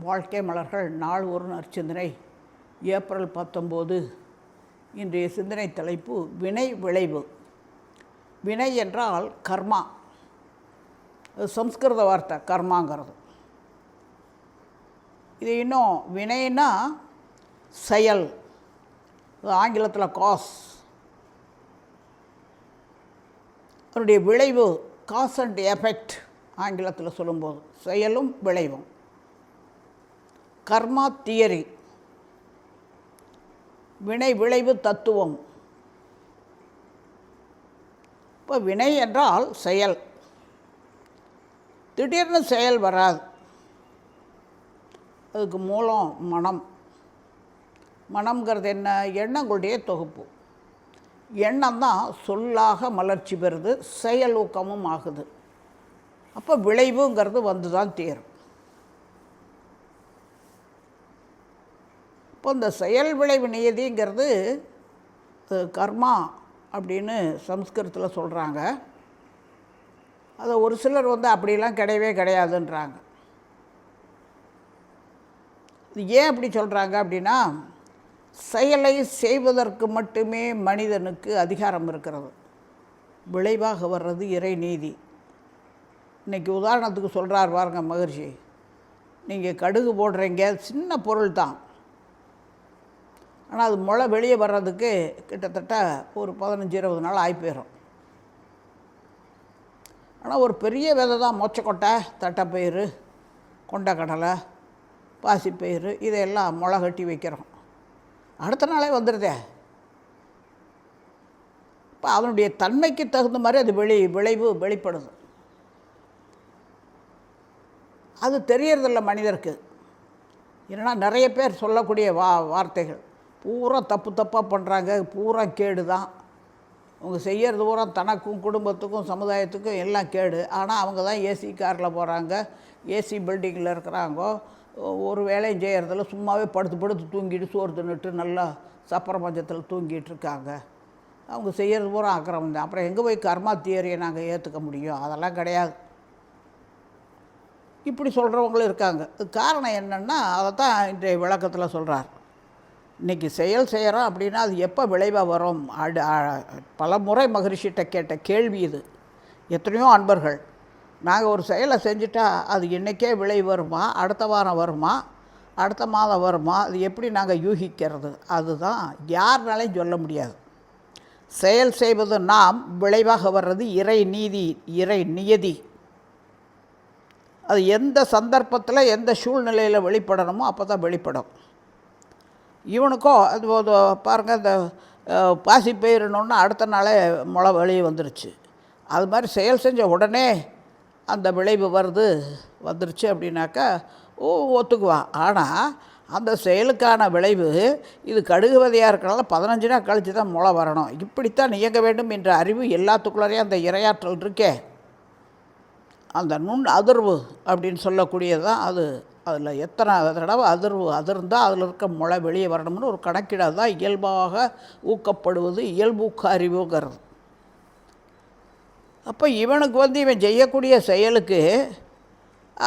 வாழ்க்கை மலர்கள் நாள் ஒரு நற்சிந்தனை ஏப்ரல் 19. இன்றைய சிந்தனை தலைப்பு வினை விளைவு. வினை என்றால் கர்மா. சம்ஸ்கிருத வார்த்தை கர்மாங்கிறது. இது இன்னும் வினைன்னா செயல், ஆங்கிலத்தில் காஸ். அதனுடைய விளைவு காஸ் அண்ட் எஃபெக்ட் ஆங்கிலத்தில் சொல்லும்போது செயலும் விளைவும். கர்மா தியரி, வினை விளைவு தத்துவம். இப்போ வினை என்றால் செயல். திடீர்னு செயல் வராது. அதுக்கு மூலம் மனம். மனம்ங்கிறது என்ன? எண்ணங்களுடைய தொகுப்பு. எண்ணம் தான் சொல்லாக மலர்ச்சி பெறுது, செயல் ஊக்கமும் ஆகுது. அப்போ விளைவுங்கிறது வந்து தான் தீரும். இப்போ இந்த செயல் விளைவு நியதிங்கிறது கர்மா அப்படின்னு சம்ஸ்கிருதத்தில் சொல்கிறாங்க. அதை ஒரு சிலர் அப்படிலாம் கிடையவே கிடையாதுன்றாங்க. இது ஏன் அப்படி சொல்கிறாங்க அப்படின்னா, செயலை செய்வதற்கு மட்டுமே மனிதனுக்கு அதிகாரம் இருக்கிறது. விளைவாக வர்றது இறை நீதி. இன்றைக்கி உதாரணத்துக்கு சொல்கிறார் பாருங்க மகர்ஷி. நீங்கள் கடுகு போடுறீங்க, சின்ன பொருள் தான். ஆனால் அது முளை வெளியே வர்றதுக்கு கிட்டத்தட்ட ஒரு 15-20 நாள் ஆகி போயிடும். ஆனால் ஒரு பெரிய விதை தான் மொச்சக்கொட்டை, தட்டைப்பயிறு, கொண்டக்கடலை, பாசிப்பயிறு, இதையெல்லாம் முளை கட்டி வைக்கிறோம். அடுத்த நாளே வந்துடுதே. இப்போ அதனுடைய தன்மைக்கு தகுந்த மாதிரி அது விளைவு வெளிப்படுது. அது தெரியறதில்ல மனிதருக்கு. ஏன்னா நிறைய பேர் சொல்லக்கூடிய வார்த்தைகள் பூரா தப்பாக பண்ணுறாங்க, பூரா கேடு தான். அவங்க செய்கிறது பூரா தனக்கும் குடும்பத்துக்கும் சமுதாயத்துக்கும் எல்லாம் கேடு. ஆனால் அவங்க தான் ஏசி காரில் போகிறாங்க, ஏசி பில்டிங்கில் இருக்கிறாங்க, ஒரு வேலையும் செய்கிறதில்ல, சும்மாவே படுத்து தூங்கிட்டு சோறு தின்னுட்டு நல்லா சப்பர பஞ்சத்தில் தூங்கிட்டு இருக்காங்க. அவங்க செய்கிறது பூரா அக்கிரமம் தான். அப்புறம் எங்கே போய் கர்மா தியரியை நாங்கள் ஏற்றுக்க முடியும்? அதெல்லாம் கிடையாது. இப்படி சொல்கிறவங்களும் இருக்காங்க. காரணம் என்னென்னா, அதை தான் இன்றைய விளக்கத்தில் சொல்கிறார். இன்றைக்கி செயல் செய்கிறோம் அப்படின்னா அது எப்போ விளைவாக வரும்? பல முறை மகரிஷிகிட்ட கேட்ட கேள்வி இது. எத்தனையோ அன்பர்கள், நாங்கள் ஒரு செயலை செஞ்சுட்டா அது இன்றைக்கே விளைவு வருமா, அடுத்த வாரம் வருமா, அடுத்த மாதம் வருமா, அது எப்படி நாங்கள் யூகிக்கிறது? அதுதான் யாருனாலையும் சொல்ல முடியாது. செயல் செய்வது நாம், விளைவாக வர்றது இறை நீதி, இறை நியதி. அது எந்த சந்தர்ப்பத்தில் எந்த சூழ்நிலையில் வெளிப்படணுமோ அப்போ தான் வெளிப்படும். இவனுக்கோ அது பாருங்கள், இந்த பாசிப்பயிறுனோன்னு அடுத்த நாளே முளை வெளியே வந்துருச்சு. அது மாதிரி செயல் செஞ்ச உடனே அந்த விளைவு வந்துருச்சு அப்படின்னாக்கா ஒத்துக்குவான். ஆனால் அந்த செயலுக்கான விளைவு இது கடுகு விதையாக இருக்கிறனால 15 நாள் கழித்து தான் முளை வரணும், இப்படித்தான் இயங்க வேண்டும் என்ற அறிவு எல்லாத்துக்குள்ளேயும் அந்த இரையாற்றல் இருக்கே, அந்த நுண் அதிர்வு அப்படின்னு சொல்லக்கூடியது தான் அது. அதில் எத்தனை தடவை அதிர்ந்தால் அதில் இருக்க முளை வெளியே வரணும்னு ஒரு கணக்கீடு தான் இயல்பாக ஊக்கப்படுவது, இயல்பூக்க அறிவுங்கிறது. அப்போ இவனுக்கு இவன் செய்யக்கூடிய செயலுக்கு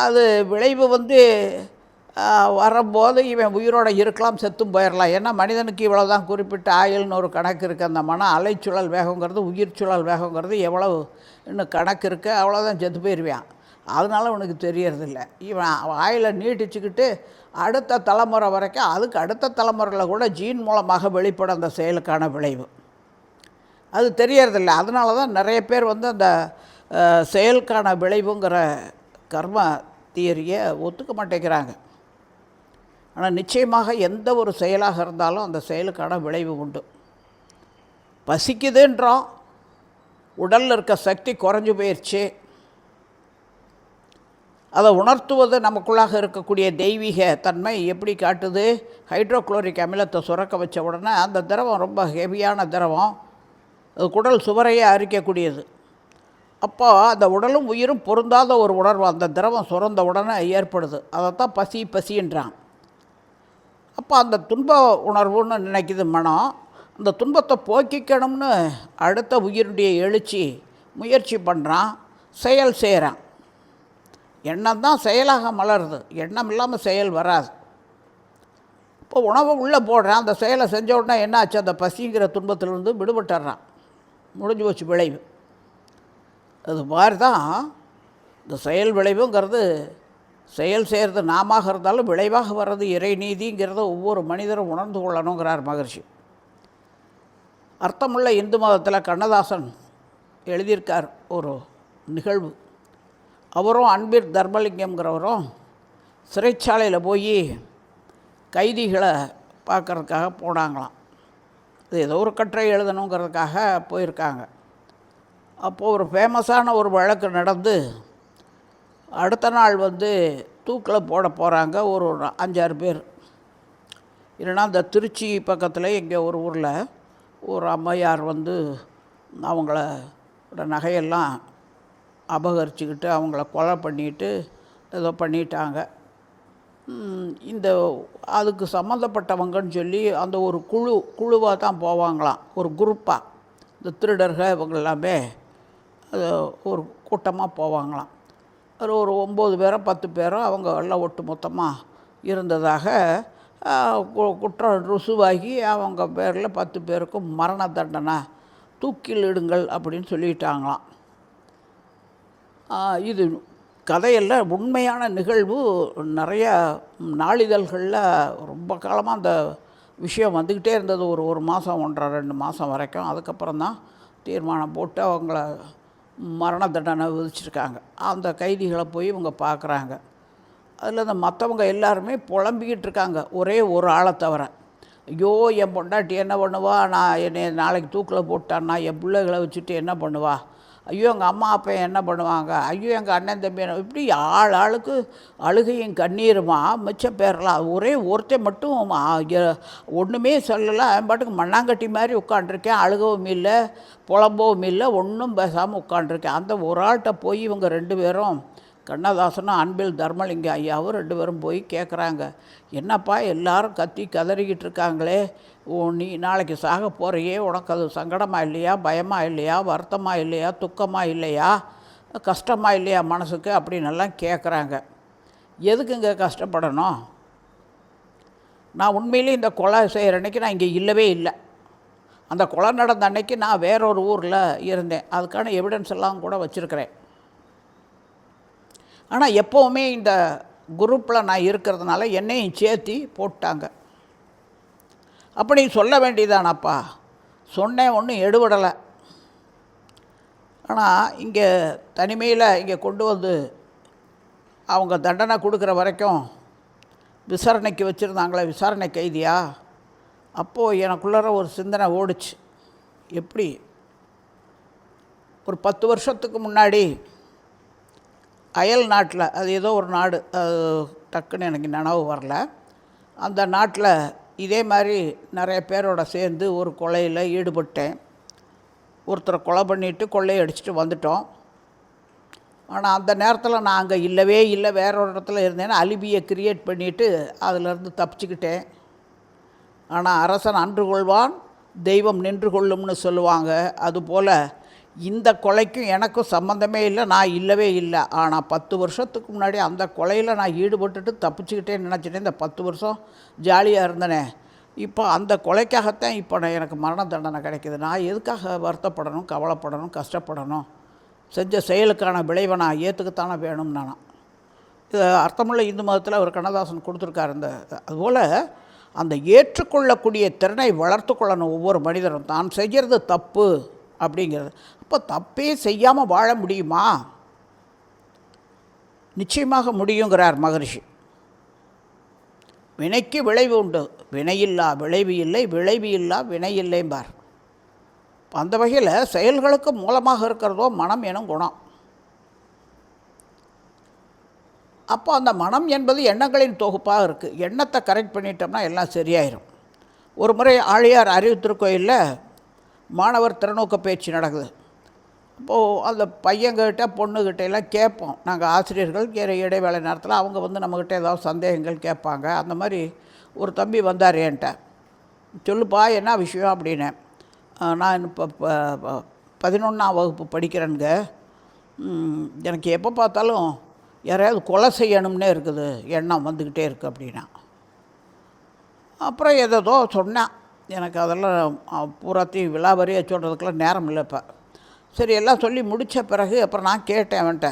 அது விளைவு வரும்போது இவன் உயிரோடு இருக்கலாம், செத்தும் போயிடலாம். ஏன்னா மனிதனுக்கு இவ்வளோ தான் குறிப்பிட்ட ஆயுள்னு ஒரு கணக்கு இருக்குது. அந்த மன அலைச்சுழல் வேகங்கிறது, உயிர் சுழல் வேகங்கிறது எவ்வளவு இன்னும் கணக்கு இருக்குது. அவ்வளோதான், செத்து போயிடுவான். அதனால் அவனுக்கு தெரியறதில்ல. இவன் ஆயிலை நீட்டிச்சுக்கிட்டு அடுத்த தலைமுறை வரைக்கும், அதுக்கு அடுத்த தலைமுறையில் கூட ஜீன் மூலமாக வெளிப்படும் அந்த செயலுக்கான விளைவு அது தெரியறதில்ல. அதனால தான் நிறைய பேர் அந்த செயலுக்கான விளைவுங்கிற கர்ம தியரியை ஒத்துக்க மாட்டேங்கிறாங்க. ஆனால் நிச்சயமாக எந்த ஒரு செயலாக இருந்தாலும் அந்த செயலுக்கான விளைவு உண்டு. பசிக்குதுன்றோம், உடலில் இருக்க சக்தி குறைஞ்சி போயிடுச்சு. அதை உணர்த்துவது நமக்குள்ளாக இருக்கக்கூடிய தெய்வீக தன்மை எப்படி காட்டுது? ஹைட்ரோக்ளோரிக் அமிலத்தை சுரக்க வச்ச உடனே அந்த திரவம் ரொம்ப ஹெவியான திரவம், அது குடல் சுவரையே அரிக்கக்கூடியது. அப்போ அந்த உடலும் உயிரும் பொருந்தாத ஒரு உணர்வு அந்த திரவம் சுரந்த உடனே ஏற்படுது. அதைத்தான் பசின்றான். அப்போ அந்த துன்ப உணர்வுன்னு நினைக்கிது மனம். அந்த துன்பத்தை போக்கிக்கணும்னு அடுத்த உயிருடைய எழுச்சி முயற்சி பண்ணுறான், செயல் செய்கிறான். எண்ணம் தான் செயலாக மலருது, எண்ணம் இல்லாமல் செயல் வராது. இப்போ உணவை உள்ளே போடுறான், அந்த செயலை செஞ்ச உடனே என்ன ஆச்சு, அந்த பசிங்கிற துன்பத்திலிருந்து விடுபட்டுறான், முடிஞ்சு போச்சு விளைவு. அது மாதிரி தான் இந்த செயல் விளைவுங்கிறது, செயல் செய்கிறது நாம இருந்தாலும் விளைவாக வர்றது இறைநீதிங்கிறத ஒவ்வொரு மனிதரும் உணர்ந்து கொள்ளணுங்கிறார் மகர்ஷி. அர்த்தமுள்ள இந்து மதத்தில் கண்ணதாசன் எழுதியிருக்கார் ஒரு நிகழ்வு. அவரும் அன்பிற் தர்மலிங்கம்ங்கிறவரும் சிறைச்சாலையில் போய் கைதிகளை பார்க்குறதுக்காக போனாங்களாம். இது ஏதோ ஒரு கட்டுரை எழுதணுங்கிறதுக்காக போயிருக்காங்க. அப்போது ஒரு ஃபேமஸான ஒரு வழக்கு நடந்து அடுத்த நாள் தூக்கில் போட போகிறாங்க ஒரு 5-6 பேர். இல்லைன்னா இந்த திருச்சி பக்கத்தில் இங்கே ஒரு ஊரில் ஒரு அம்மையார் அவங்களோட நகையெல்லாம் அபகரிச்சுக்கிட்டு அவங்கள கொலை பண்ணிட்டு ஏதோ பண்ணிட்டாங்க. இந்த அதுக்கு சம்மந்தப்பட்டவங்கன்னு சொல்லி அந்த ஒரு குழுவாக தான் போவாங்களாம், ஒரு குரூப்பாக. இந்த திருடர்கள் இவங்க எல்லாமே அது ஒரு கூட்டமாக போவாங்களாம். அது ஒரு 9 பேரோ 10 பேரோ அவங்க எல்லாம் ஒட்டு மொத்தமாக இருந்ததாக குற்றம் ருசுவாகி அவங்க பேரில் 10 பேருக்கும் மரண தண்டனை, தூக்கில் இடுங்கள் அப்படின்னு சொல்லிட்டாங்களாம். இது கதையெல்லாம் உண்மையான நிகழ்வு. நிறைய நாளிதழ்களில் ரொம்ப காலமாக அந்த விஷயம் வந்துக்கிட்டே இருந்தது, ஒரு மாதம் 1.5-2 மாதம் வரைக்கும். அதுக்கப்புறம் தான் தீர்மானம் போட்டு அவங்கள மரண தண்டனை விதிச்சிருக்காங்க. அந்த கைதிகளை போய் இவங்க பார்க்குறாங்க. அதில் இந்த மற்றவங்க எல்லாருமே புலம்பிக்கிட்டு இருக்காங்க, ஒரே ஒரு ஆளை தவிர. ஐயோ, என் பொண்டாட்டி என்ன பண்ணுவா, நான் என்னை நாளைக்கு தூக்கில் போட்டான்னா என் பிள்ளைகளை வச்சுட்டு என்ன பண்ணுவா, ஐயோ எங்கள் அம்மா அப்பா என்ன பண்ணுவாங்க, ஐயோ எங்கள் அண்ணன் தம்பி, இப்படி ஆளுக்கு அழுகையும் கண்ணீருமா. மிச்ச பேரெலாம் ஒரே ஒருத்தர் மட்டும் ஒன்றுமே சொல்லலாம், பாட்டுக்கு மண்ணாங்கட்டி மாதிரி உட்காண்ட்ருக்கேன், அழுகவும் இல்லை புலம்பவும் இல்லை, ஒன்றும் பேசாமல் உட்காண்ட்ருக்கேன். அந்த ஒரு ஆள்கிட்ட போய் இவங்க 2 பேரும், கண்ணதாசனும் அன்பில் தர்மலிங்க ஐயாவும் 2 பேரும் போய் கேட்குறாங்க, என்னப்பா எல்லாரும் கத்தி கதறிக்கிட்டு இருக்காங்களே, நீ நாளைக்கு சாக போகிறையே, உனக்கு அது சங்கடமாக இல்லையா, பயமாக இல்லையா, வருத்தமாக இல்லையா, துக்கமாக இல்லையா, கஷ்டமாக இல்லையா மனசுக்கு அப்படின்னெல்லாம் கேட்குறாங்க. எதுக்குங்க கஷ்டப்படணும், நான் உண்மையிலே இந்த கொலை செய்கிற அன்றைக்கி நான் இங்கே இல்லவே இல்லை, அந்த கொலை நடந்த அன்னைக்கு நான் வேறொரு ஊரில் இருந்தேன், அதுக்கான எவிடன்ஸ் எல்லாம் கூட வச்சுருக்கிறேன். ஆனால் எப்போவுமே இந்த குரூப்பில் நான் இருக்கிறதுனால என்னையும் சேர்த்தி போட்டாங்க. அப்படி சொல்ல வேண்டியதானப்பா, சொன்னேன், ஒன்றும் எடுபடலை. ஆனால் இங்கே தனிமையில் இங்கே கொண்டு அவங்க தண்டனை கொடுக்குற வரைக்கும் விசாரணைக்கு வச்சுருந்தாங்களே, விசாரணை கைதியா, அப்போது எனக்குள்ளார ஒரு சிந்தனை ஓடிச்சு. எப்படி ஒரு 10 வருஷத்துக்கு முன்னாடி அயல் நாட்டில், அது ஏதோ ஒரு நாடு, அது டக்குன்னு எனக்கு நினைவு வரல, அந்த நாட்டில் இதே மாதிரி நிறைய பேரோட சேர்ந்து ஒரு கொலையில் ஈடுபட்டேன். ஒருத்தரை கொலை பண்ணிவிட்டு கொள்ளையடிச்சிட்டு வந்துட்டோம். ஆனால் அந்த நேரத்தில் நான் அங்கே இல்லவே இல்லை, வேற ஒரு இடத்துல இருந்தேன்னு அலிபியை கிரியேட் பண்ணிவிட்டு அதிலேருந்து தப்பிச்சுக்கிட்டேன். ஆனால் அரசன் அன்று கொள்வான், தெய்வம் நின்று கொள்ளும்னு சொல்லுவாங்க. அதுபோல் இந்த கொலைக்கும் எனக்கும் சம்மந்தமே இல்லை, நான் இல்லவே இல்லை. ஆனால் 10 வருஷத்துக்கு முன்னாடி அந்த கொலையில் நான் ஈடுபட்டுட்டு தப்பிச்சுக்கிட்டேன்னு நினச்சிட்டேன். இந்த 10 வருஷம் ஜாலியாக இருந்தேனே, இப்போ அந்த கொலைக்காகத்தான் இப்போ எனக்கு மரண தண்டனை கிடைக்கிது. நான் எதுக்காக வருத்தப்படணும், கவலைப்படணும், கஷ்டப்படணும்? செஞ்ச செயலுக்கான விளைவை நான் ஏற்றுக்கத்தானே வேணும். இது அர்த்தமுள்ள இந்து மதத்தில் ஒரு கண்ணதாசன் கொடுத்துருக்காரு. அதுபோல் அந்த ஏற்றுக்கொள்ளக்கூடிய திறனை வளர்த்து கொள்ளணும் ஒவ்வொரு மனிதரும். தான் செய்கிறது தப்பு அப்படிங்கிறது. அப்போ தப்பே செய்யாமல் வாழ முடியுமா? நிச்சயமாக முடியுங்கிறார் மகரிஷி. வினைக்கு விளைவு உண்டு, வினையில்லா விளைவு இல்லை, விளைவு இல்லா வினை இல்லைம்பார். அந்த வகையில் செயல்களுக்கு மூலமாக இருக்கிறதோ மனம் எனும் குணம். அப்போ அந்த மனம் என்பது எண்ணங்களின் தொகுப்பாக இருக்குது. எண்ணத்தை கரெக்ட் பண்ணிட்டோம்னா எல்லாம் சரியாயிடும். ஒரு முறை ஆழியார் அறிவுத்திருக்கோயிலில் மாணவர் திறநோக்க பேச்சு நடக்குது. அப்போது அந்த பையன்கிட்ட பொண்ணுக்கிட்ட எல்லாம் கேட்போம் நாங்கள் ஆசிரியர்கள், இடைவேளை நேரத்தில் அவங்க நம்மக்கிட்ட ஏதாவது சந்தேகங்கள் கேட்பாங்க. அந்த மாதிரி ஒரு தம்பி வந்தார் என்கிட்ட, சொல்லுப்பா என்ன விஷயம் அப்படின்னேன். நான் இப்போ 11ஆம் வகுப்பு படிக்கிறேனுங்க, எனக்கு எப்போ பார்த்தாலும் யாரையாவது கொலை செய்யணும்னே இருக்குது, எண்ணம் வந்துக்கிட்டே இருக்குது அப்படின்னா. அப்புறம் ஏதோ சொன்னான். எனக்கு அதெல்லாம் பூராத்தையும் விலாவரியாக சொல்கிறதுக்கெல்லாம் நேரம் இல்லை இப்போ. சரி, எல்லாம் சொல்லி முடித்த பிறகு அப்புறம் நான் கேட்டேன் அவன்கிட்ட,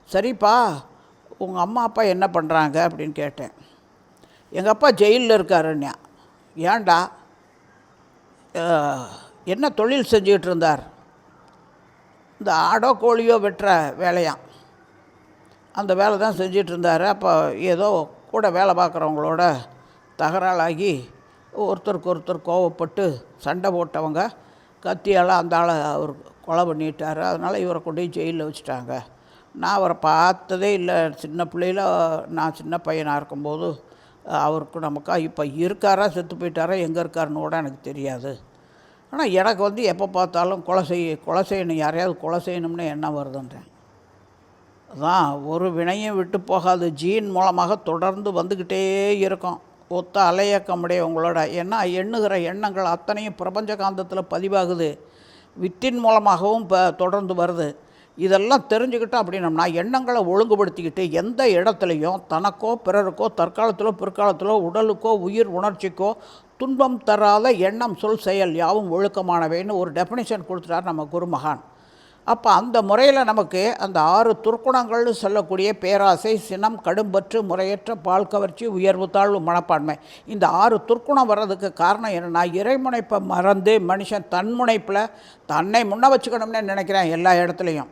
சரிப்பா உங்கள் அம்மா அப்பா என்ன பண்ணுறாங்க அப்படின்னு கேட்டேன். எங்கள் அப்பா ஜெயிலில் இருக்காருன்னா. ஏன்டா, என்ன தொழில் செஞ்சுக்கிட்டு இருந்தார்? இந்த ஆடோ கோழியோ வெட்டுற வேலையாம், அந்த வேலை தான் செஞ்சிகிட்டு இருந்தார். அப்போ ஏதோ கூட வேலை பார்க்குறவங்களோட தகராளாகி ஒருத்தருக்கு ஒருத்தர் கோவப்பட்டு சண்டை போட்டவங்க கத்தியால் அந்த ஆளை அவர் கொலை பண்ணிட்டார். அதனால் இவரை கொண்டு போய் ஜெயிலில் வச்சுட்டாங்க. நான் அவரை பார்த்ததே இல்லை. சின்ன பிள்ளையில் நான் சின்ன பையனாக இருக்கும்போது அவருக்கு நமக்கா இப்போ இருக்காரா செத்து போயிட்டாரா எங்கே இருக்காருன்னு கூட எனக்கு தெரியாது. ஆனால் எனக்கு எப்போ பார்த்தாலும் கொலை செய்யணும், யாரையாவது கொலை செய்யணும்னு எண்ணம் வருதுன்றேன். அதான் ஒரு வினையும் விட்டு போகாது, ஜீன் மூலமாக தொடர்ந்து வந்துக்கிட்டே இருக்கும். ஒத்த அலையக்கமுடையவங்களோட ஏன்னா எண்ணுகிற எண்ணங்கள் அத்தனையும் பிரபஞ்ச காந்தத்தில் பதிவாகுது, வித்தின் மூலமாகவும் இப்போ தொடர்ந்து வருது. இதெல்லாம் தெரிஞ்சுக்கிட்டோம் அப்படின்னம்னா எண்ணங்களை ஒழுங்குபடுத்திக்கிட்டு எந்த இடத்துலையும் தனக்கோ பிறருக்கோ தற்காலத்திலோ பிற்காலத்திலோ உடலுக்கோ உயிர் உணர்ச்சிக்கோ துன்பம் தராத எண்ணம் சொல் செயல் யாவும் ஒழுக்கமானவைன்னு ஒரு டெஃபினிஷன் கொடுத்துட்டார் நம்ம குருமகான். அப்போ அந்த முறையில் நமக்கு அந்த 6 துர்க்குணங்கள்னு சொல்லக்கூடிய பேராசை, சினம், கடும்பற்று, முறையற்ற, பால் கவர்ச்சி, உயர்வு தாழ்வு மனப்பான்மை, இந்த 6 துர்க்குணம் வர்றதுக்கு காரணம் என்னென்னா இறைமுனைப்பை மறந்து மனுஷன் தன்முனைப்பில் தன்னை முன்ன வச்சுக்கணும்னு நினைக்கிறேன். எல்லா இடத்துலையும்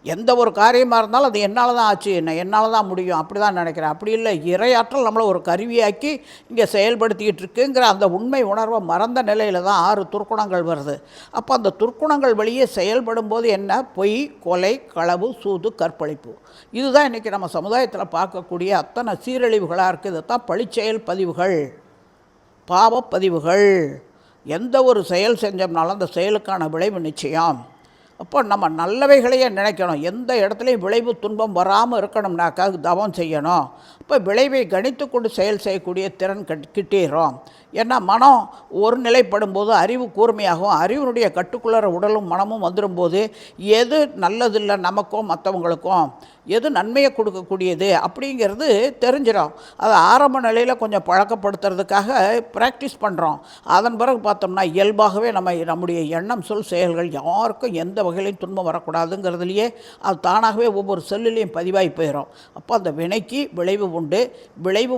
எந்த ஒரு காரியமாக இருந்தாலும் அது என்னால் தான் ஆச்சு, என்னால் தான் முடியும் அப்படி தான் நினைக்கிறேன். அப்படி இல்லை, இறையாற்றல் நம்மளை ஒரு கருவியாக்கி இங்கே செயல்படுத்திக்கிட்டு இருக்குங்கிற அந்த உண்மை உணர்வை மறந்த நிலையில் தான் 6 துர்க்குணங்கள் வருது. அப்போ அந்த துர்க்குணங்கள் வழியே செயல்படும் போது என்ன, பொய், கொலை, களவு, சூது, கற்பழிப்பு, இதுதான் இன்றைக்கி நம்ம சமுதாயத்தில் பார்க்கக்கூடிய அத்தனை சீரழிவுகளாக இருக்குது. இதுதான் பழிச்செயல் பதிவுகள், பாவப்பதிவுகள். எந்த ஒரு செயல் செஞ்சோம்னாலும் அந்த செயலுக்கான விளைவு நிச்சயம். அப்போ நம்ம நல்லவைகளையே நினைக்கணும். எந்த இடத்துலையும் விளைவு துன்பம் வராமல் இருக்கணும்னாக்கா தவம் செய்யணும். இப்போ விளைவை கணித்து கொண்டு செயல் செய்யக்கூடிய திறன் கிட்டேறோம். ஏன்னா மனம் ஒரு நிலைப்படும் போது அறிவு கூர்மையாகும். அறிவினுடைய கட்டுக்குள்ளற உடலும் மனமும் வந்துடும்போது எது நல்லதில்லை நமக்கோ மற்றவங்களுக்கும், எது நன்மையை கொடுக்கக்கூடியது அப்படிங்கிறது தெரிஞ்சிடும். அதை ஆரம்ப நிலையில் கொஞ்சம் பழக்கப்படுத்துறதுக்காக ப்ராக்டிஸ் பண்ணுறோம். அதன் பிறகு பார்த்தோம்னா இயல்பாகவே நம்முடைய எண்ணம் சொல் செயல்கள் யாருக்கும் எந்த வகையிலையும் துன்பம் வரக்கூடாதுங்கிறதுலையே அது தானாகவே ஒவ்வொரு செல்லுலேயும் பதிவாகி போயிடும். அப்போ அந்த வினைக்கு விளைவு உண்டு. விளைவு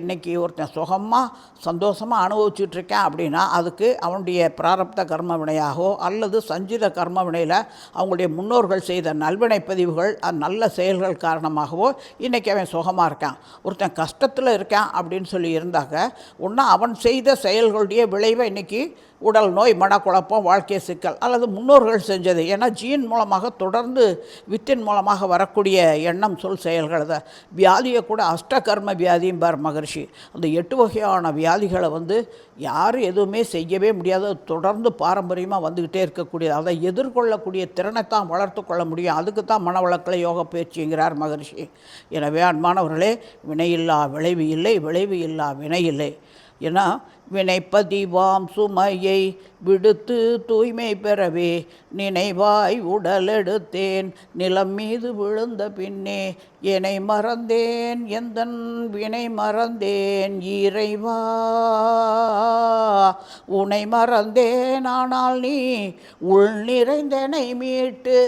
இன்றைக்கி ஒருத்தன் சுகமாக சந்தோஷமாக அனுபவிச்சுட்ருக்கேன் அப்படின்னா அதுக்கு அவனுடைய பிராரப்த கர்ம வினையாகவோ அல்லது சஞ்சித கர்ம வினையில் அவங்களுடைய முன்னோர்கள் செய்த நல்வினை பதிவுகள் நல்ல செயல்கள் காரணமாகவோ இன்றைக்கி அவன் சுகமாக இருக்கான். ஒருத்தன் கஷ்டத்தில் இருக்கான் அப்படின்னு சொல்லி இருந்தாக்க ஒன்றா அவன் செய்த செயல்களுடைய விளைவை இன்றைக்கி உடல் நோய், மனக்குழப்பம், வாழ்க்கை சிக்கல் அல்லது முன்னோர்கள் செஞ்சது. ஏன்னா ஜீன் மூலமாக தொடர்ந்து வித்தின் மூலமாக வரக்கூடிய எண்ணம் சொல் செயல்கள் தான். வியாதியை கூட அஷ்டகர்ம வியாதிம்பார் மகர்ஷி. அந்த 8 வகையான வியாதிகளை யாரும் எதுவுமே செய்யவே முடியாது, தொடர்ந்து பாரம்பரியமாக வந்துக்கிட்டே இருக்கக்கூடியது. அதை எதிர்கொள்ளக்கூடிய திறனைத்தான் வளர்த்து கொள்ள முடியும். அதுக்கு தான் மனவளக்கலை யோக பயிற்சிங்கிறார் மகர்ஷி. எனவே அன்பானவர்களே, வினையில்லா விளைவு இல்லை, விளைவு இல்லா வினை இல்லை. ஏன்னா வினைப்பதிவாம் சுமையை விடுத்து தூய்மை பெறவே நினைவாய் உடலெடுத்தேன் நிலம் மீது விழுந்த பின்னே என்னை மறந்தேன் எந்தன் வினை மறந்தேன் இறைவா உனை மறந்தேன் ஆனால் நீ உள் நிறைந்தனை மீட்டு.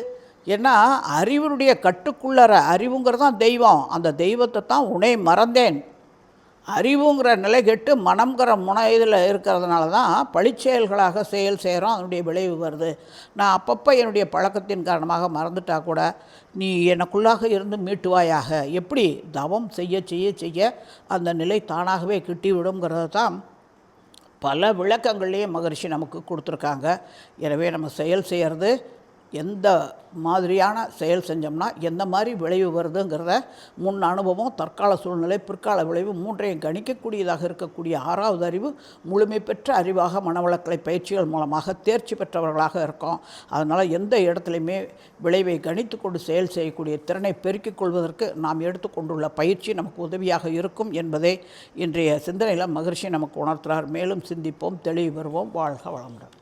ஏன்னா அறிவனுடைய கட்டுக்குள்ளற அறிவுங்கிறதான் தெய்வம். அந்த தெய்வத்தை தான் உனை மறந்தேன், அறிவுங்கிற நிலை கெட்டு மனம்ங்கிற இதில் இருக்கிறதுனால தான் பழிச்செயல்களாக செயல் செய்கிறோம். அதனுடைய விளைவு வருது. நான் அப்பப்போ என்னுடைய பழக்கத்தின் காரணமாக மறந்துட்டா கூட நீ எனக்குள்ளாக இருந்து மீட்டுவாயாக. எப்படி தவம் செய்ய செய்ய செய்ய அந்த நிலை தானாகவே கிட்டிவிடுங்கிறத தான் பல விளக்கங்கள்லேயே மகரிஷி நமக்கு கொடுத்துருக்காங்க. எனவே நம்ம செயல் செய்கிறது எந்த மாதிரியான செயல் செஞ்சோம்னா எந்த மாதிரி விளைவு வருதுங்கிறத முன் அனுபவம், தற்கால சூழ்நிலை, பிற்கால விளைவு மூன்றையும் கணிக்கக்கூடியதாக இருக்கக்கூடிய 6வது அறிவு முழுமை பெற்ற அறிவாக மனவளக்கலை பயிற்சிகள் மூலமாக தேர்ச்சி பெற்றவர்களாக இருக்கோம். அதனால் எந்த இடத்துலையுமே விளைவை கணித்து கொண்டு செயல் செய்யக்கூடிய திறனை பெருக்கிக் கொள்வதற்கு நாம் எடுத்துக்கொண்டுள்ள பயிற்சி நமக்கு உதவியாக இருக்கும் என்பதை இன்றைய சிந்தனையில் மகரிஷி நமக்கு உணர்த்துகிறார். மேலும் சிந்திப்போம், தெளிவு பெறுவோம். வாழ்க வளமுடன்.